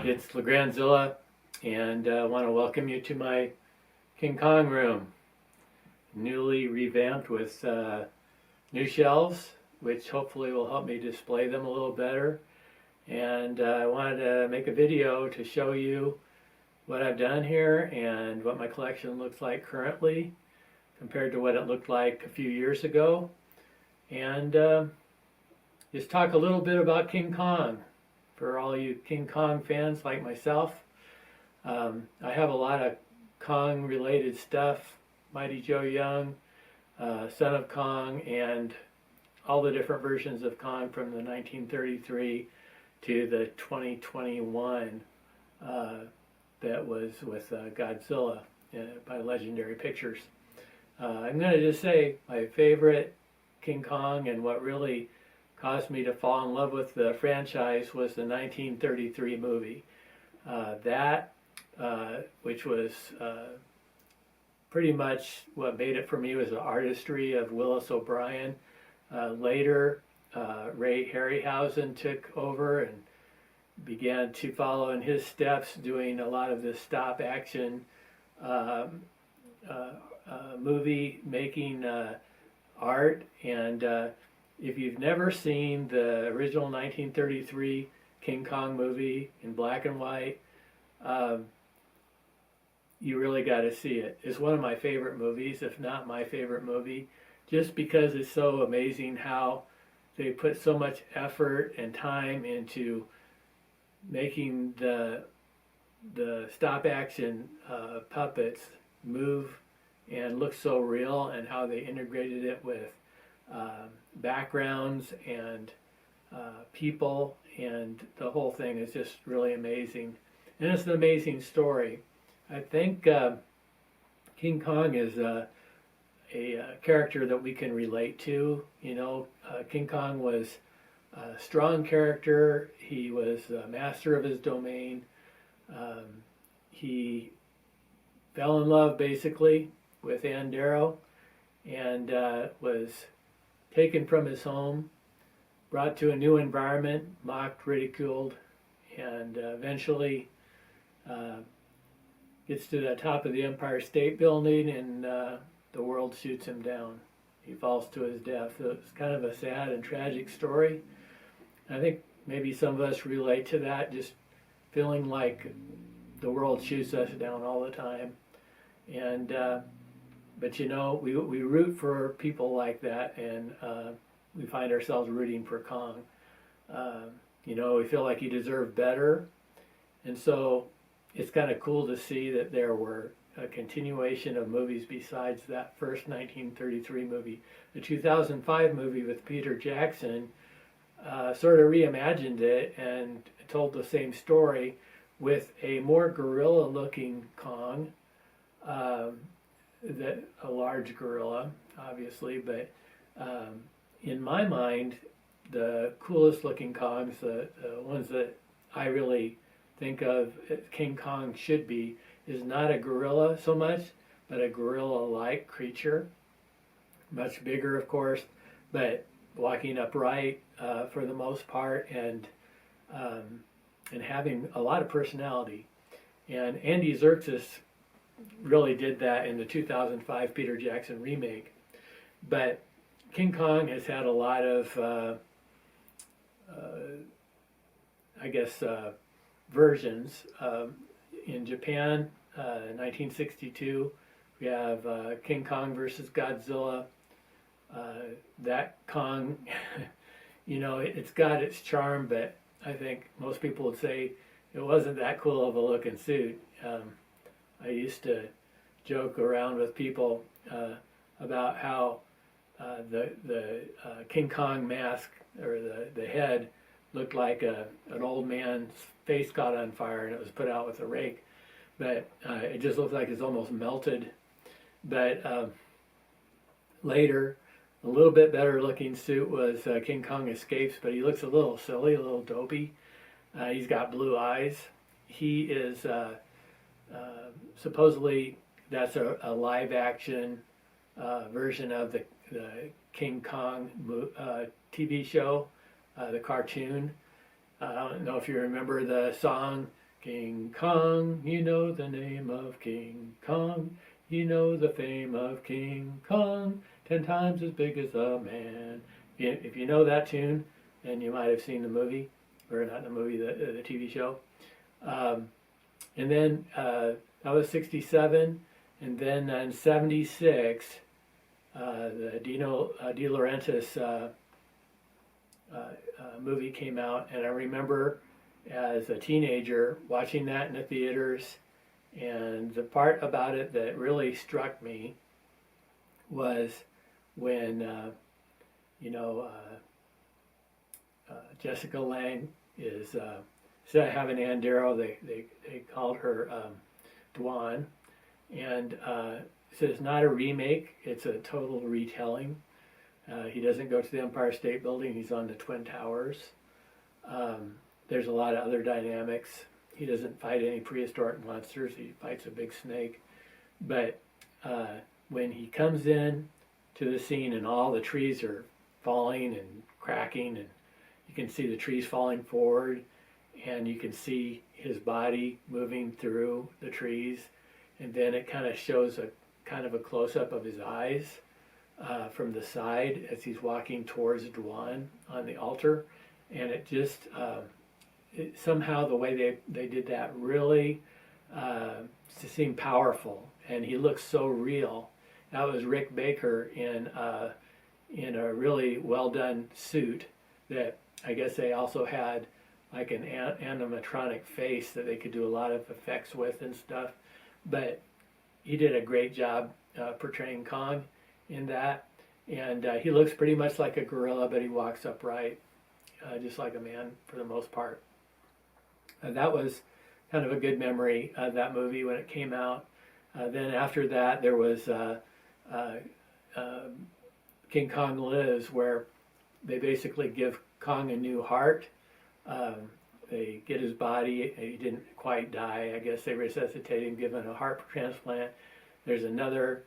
It's LeGrandzilla, and I want to welcome you to my King Kong room, newly revamped with new shelves, which hopefully will help me display them a little better. And I wanted to make a video to show you what I've done here and what my collection looks like currently compared to what it looked like a few years ago. And just talk a little bit about King Kong for all you King Kong fans like myself. I have a lot of Kong related stuff, Mighty Joe Young, Son of Kong, and all the different versions of Kong from the 1933 to the 2021 that was with Godzilla by Legendary Pictures. I'm going to just say my favorite King Kong and what really caused me to fall in love with the franchise was the 1933 movie. Which was pretty much what made it for me, was the artistry of Willis O'Brien. Later, Ray Harryhausen took over and began to follow in his steps, doing a lot of this stop action movie making art. And if you've never seen the original 1933 King Kong movie in black and white, you really got to see it. It's one of my favorite movies, if not my favorite movie, just because it's so amazing how they put so much effort and time into making the stop action puppets move and look so real, and how they integrated it with backgrounds and people, and the whole thing is just really amazing. And it's an amazing story. I think King Kong is a character that we can relate to. You know, King Kong was a strong character. He was a master of his domain. He fell in love basically with Ann Darrow, and was taken from his home, brought to a new environment, mocked, ridiculed, and eventually gets to the top of the Empire State Building, and the world shoots him down. He falls to his death. So it's kind of a sad and tragic story. I think maybe some of us relate to that, just feeling like the world shoots us down all the time. And but you know, we root for people like that, and we find ourselves rooting for Kong. You know, we feel like he deserved better, and so it's kind of cool to see that there were a continuation of movies besides that first 1933 movie. The 2005 movie with Peter Jackson sort of reimagined it and told the same story with a more gorilla-looking Kong, a large gorilla, obviously, but in my mind, the coolest-looking Kongs, the ones that I really think of King Kong should be, is not a gorilla so much, but a gorilla-like creature. Much bigger, of course, but walking upright for the most part, and having a lot of personality. And Andy Serkis really did that in the 2005 Peter Jackson remake. But King Kong has had a lot of, versions. In Japan, 1962, we have King Kong versus Godzilla. That Kong, you know, it's got its charm, but I think most people would say it wasn't that cool of a looking suit. I used to joke around with people about how the King Kong mask, or the head, looked like an old man's face caught on fire and it was put out with a rake. But it just looked like it's almost melted. But later, a little bit better looking suit was King Kong Escapes, but he looks a little silly, a little dopey. He's got blue eyes. He is supposedly, that's a live action version of the King Kong TV show, the cartoon. I don't know if you remember the song, King Kong, you know the name of King Kong. You know the fame of King Kong, 10 times as big as a man. If you know that tune, then you might have seen the movie, or not the movie, the TV show. And then that was 67, and then in 76, the De Laurentiis movie came out, and I remember as a teenager watching that in the theaters, and the part about it that really struck me was when Jessica Lange is instead of having Ann Darrow, they called her Dwan, and so it's not a remake; it's a total retelling. He doesn't go to the Empire State Building; he's on the Twin Towers. There's a lot of other dynamics. He doesn't fight any prehistoric monsters. He fights a big snake. But when he comes in to the scene and all the trees are falling and cracking, and you can see the trees falling forward, and you can see his body moving through the trees, and then it kind of shows a kind of a close-up of his eyes from the side as he's walking towards Dwan on the altar, and it just somehow the way they did that really seemed powerful, and he looks so real. That was Rick Baker in a really well done suit that I guess they also had like an animatronic face that they could do a lot of effects with and stuff. But he did a great job portraying Kong in that, and he looks pretty much like a gorilla, but he walks upright, just like a man for the most part. That was kind of a good memory of that movie when it came out. Then after that, there was King Kong Lives, where they basically give Kong a new heart. They get his body. He didn't quite die. I guess they resuscitate him, give him a heart transplant. There's another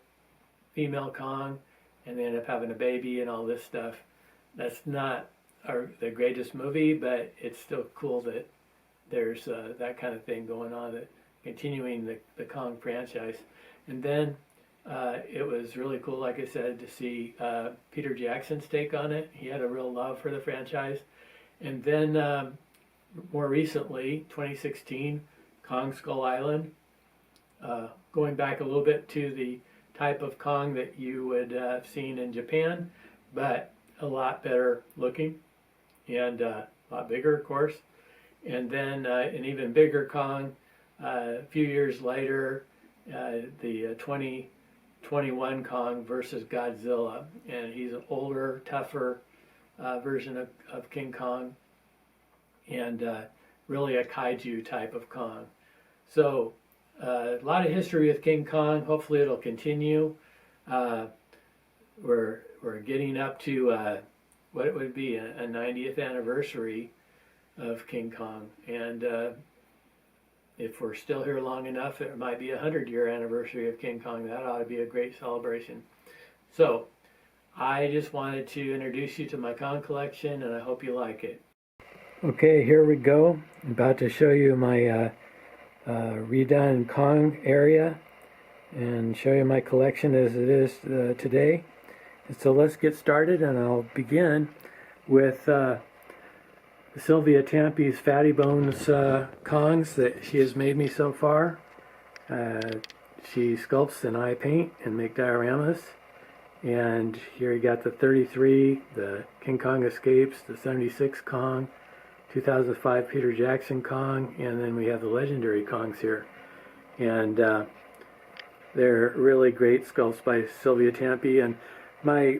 female Kong, and they end up having a baby and all this stuff. That's not the greatest movie, but it's still cool that there's that kind of thing going on, that continuing the Kong franchise. And then it was really cool, like I said, to see Peter Jackson's take on it. He had a real love for the franchise. And then more recently, 2016, Kong Skull Island, going back a little bit to the type of Kong that you would have seen in Japan, but a lot better looking and a lot bigger, of course. And then an even bigger Kong a few years later, the 2021 Kong versus Godzilla. And he's an older, tougher version of King Kong, and really a kaiju type of Kong. So a lot of history with King Kong. Hopefully it'll continue. We're getting up to what it would be a 90th anniversary of King Kong, and if we're still here long enough, it might be a 100-year anniversary of King Kong. That ought to be a great celebration. So I just wanted to introduce you to my Kong collection, and I hope you like it. Okay, here we go. I'm about to show you my redone Kong area and show you my collection as it is today. And so let's get started, and I'll begin with Sylvia Tampy's Fatty Bones Kongs that she has made me so far. She sculpts and I paint and make dioramas. And here you got the 33, the King Kong Escapes, the 76 Kong, 2005 Peter Jackson Kong, and then we have the legendary Kongs here. And they're really great sculpts by Sylvia Tampy. And my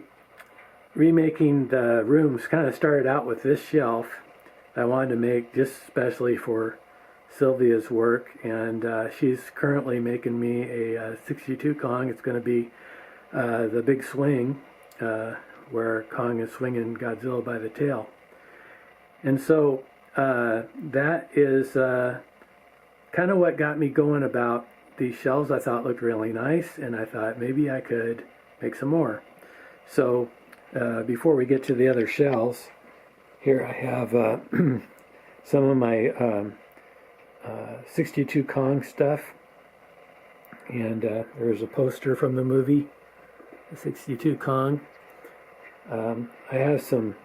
remaking the rooms kind of started out with this shelf I wanted to make just especially for Sylvia's work, and she's currently making me a 62 Kong. It's going to be the big swing where Kong is swinging Godzilla by the tail. And so that is kind of what got me going about these shells. I thought looked really nice, and I thought maybe I could make some more. So before we get to the other shells, here I have some of my 62 Kong stuff. And there's a poster from the movie, 62 Kong. I have some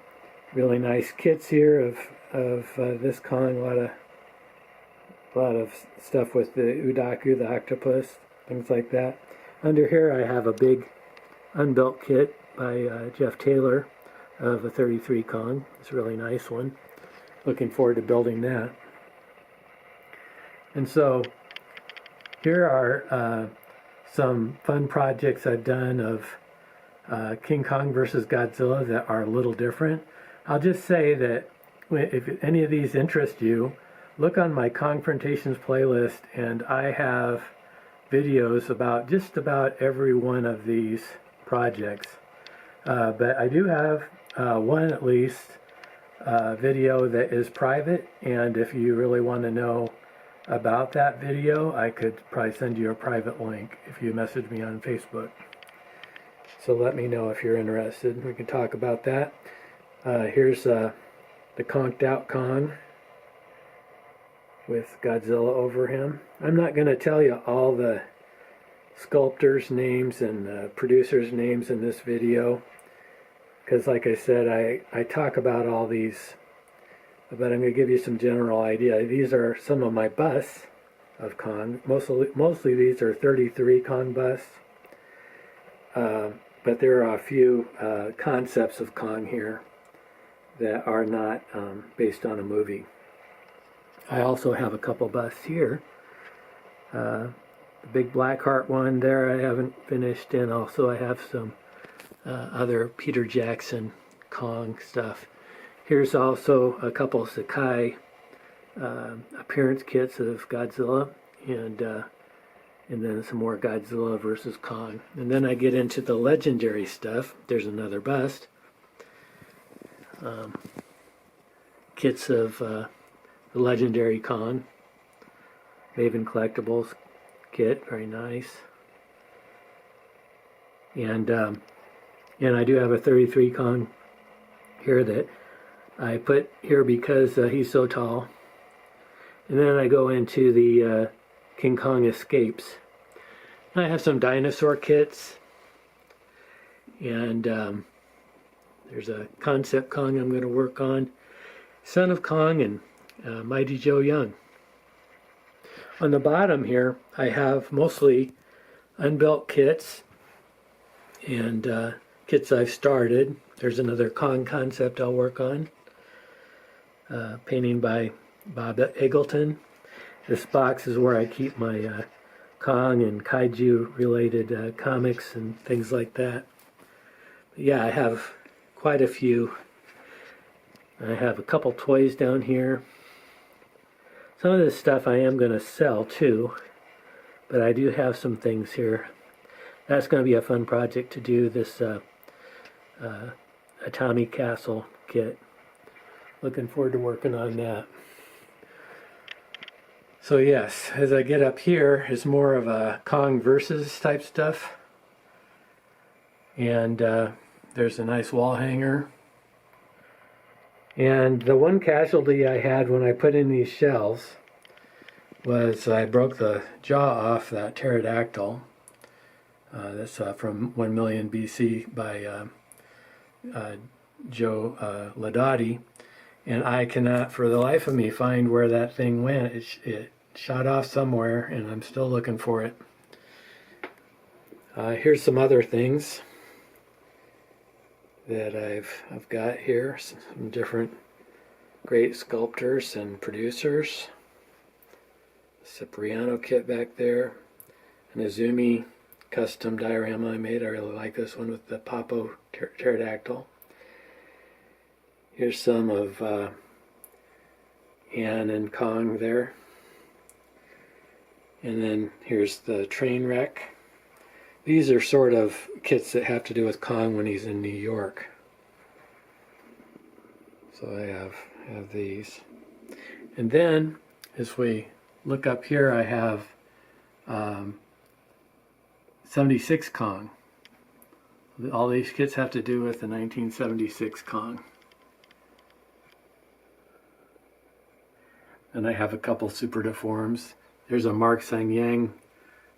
really nice kits here of this Kong. A lot of stuff with the Udaku, the octopus, things like that. Under here I have a big unbuilt kit by Jeff Taylor of a 33 Kong. It's a really nice one. Looking forward to building that. And so here are some fun projects I've done of King Kong versus Godzilla that are a little different. I'll just say that if any of these interest you, look on my Confrontations playlist, and I have videos about just about every one of these projects. But I do have one at least video that is private, and if you really want to know about that video, I could probably send you a private link if you message me on Facebook. So let me know if you're interested. We can talk about that. Here's the conked out Kong with Godzilla over him. I'm not going to tell you all the sculptors' names and producers' names in this video, because like I said, I talk about all these, but I'm going to give you some general idea. These are some of my busts of Kong. Mostly these are 33 Kong busts, but there are a few concepts of Kong here that are not based on a movie. I also have a couple busts here. The big Blackheart one there I haven't finished, and also I have some other Peter Jackson Kong stuff. Here's also a couple Sakai appearance kits of Godzilla, and then some more Godzilla versus Kong. And then I get into the legendary stuff. There's another bust. Kits of the legendary Kong. Maven Collectibles kit, very nice. And I do have a 33 Kong here that I put here because he's so tall. And then I go into the King Kong Escapes. I have some dinosaur kits, and there's a concept Kong I'm going to work on, Son of Kong, and Mighty Joe Young. On the bottom here, I have mostly unbuilt kits and kits I've started. There's another Kong concept I'll work on, painting by Bob Eggleton. This box is where I keep my Kong and Kaiju related comics and things like that. But yeah, I have quite a few. I have a couple toys down here. Some of this stuff I am going to sell too, but I do have some things here. That's going to be a fun project to do, this Atami Castle kit. Looking forward to working on that. So yes, as I get up here, it's more of a Kong versus type stuff. And there's a nice wall hanger. And the one casualty I had when I put in these shells was I broke the jaw off that pterodactyl. That's from 1 million BC by Joe Ladotti. And I cannot for the life of me find where that thing went. It shot off somewhere, and I'm still looking for it. Here's some other things that I've got here, some different great sculptors and producers. Cipriano kit back there, an Izumi custom diorama I made. I really like this one with the Papo pterodactyl. Here's some of Ann and Kong there. And then here's the train wreck. These are sort of kits that have to do with Kong when he's in New York. So I have these. And then, as we look up here, I have 76 Kong. All these kits have to do with the 1976 Kong. And I have a couple super deforms. There's a Mark Sang-Yang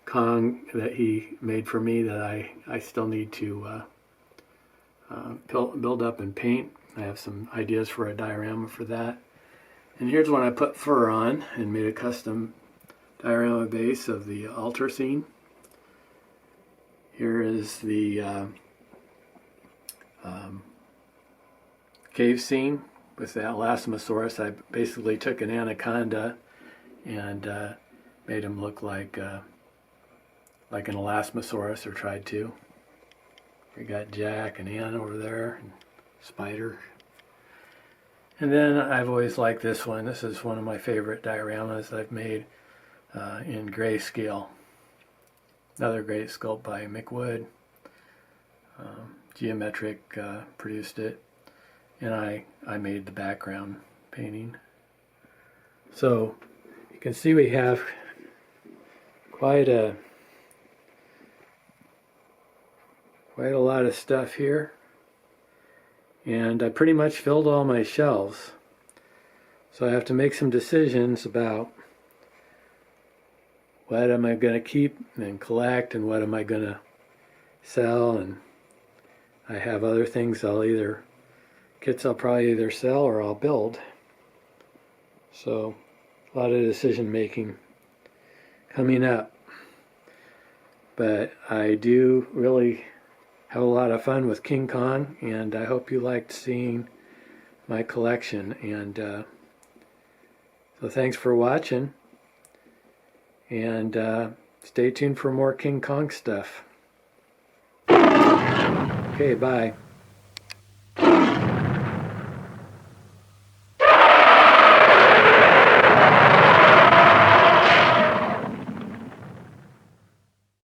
Kong that he made for me that I still need to build up and paint. I have some ideas for a diorama for that. And here's one I put fur on and made a custom diorama base of the altar scene. Here is the cave scene with the Elasmosaurus. I basically took an anaconda and made him look like an Elasmosaurus, or tried to. We got Jack and Ann over there, and Spider. And then I've always liked this one. This is one of my favorite dioramas I've made in grayscale. Another great sculpt by Mick Wood. Geometric produced it, and I made the background painting. So you can see we have quite a lot of stuff here, and I pretty much filled all my shelves. So I have to make some decisions about what am I going to keep and collect, and what am I going to sell. And I have other things kits I'll probably either sell or I'll build. So a lot of decision making coming up. But I do really have a lot of fun with King Kong, and I hope you liked seeing my collection. And so thanks for watching, and stay tuned for more King Kong stuff. Okay, bye.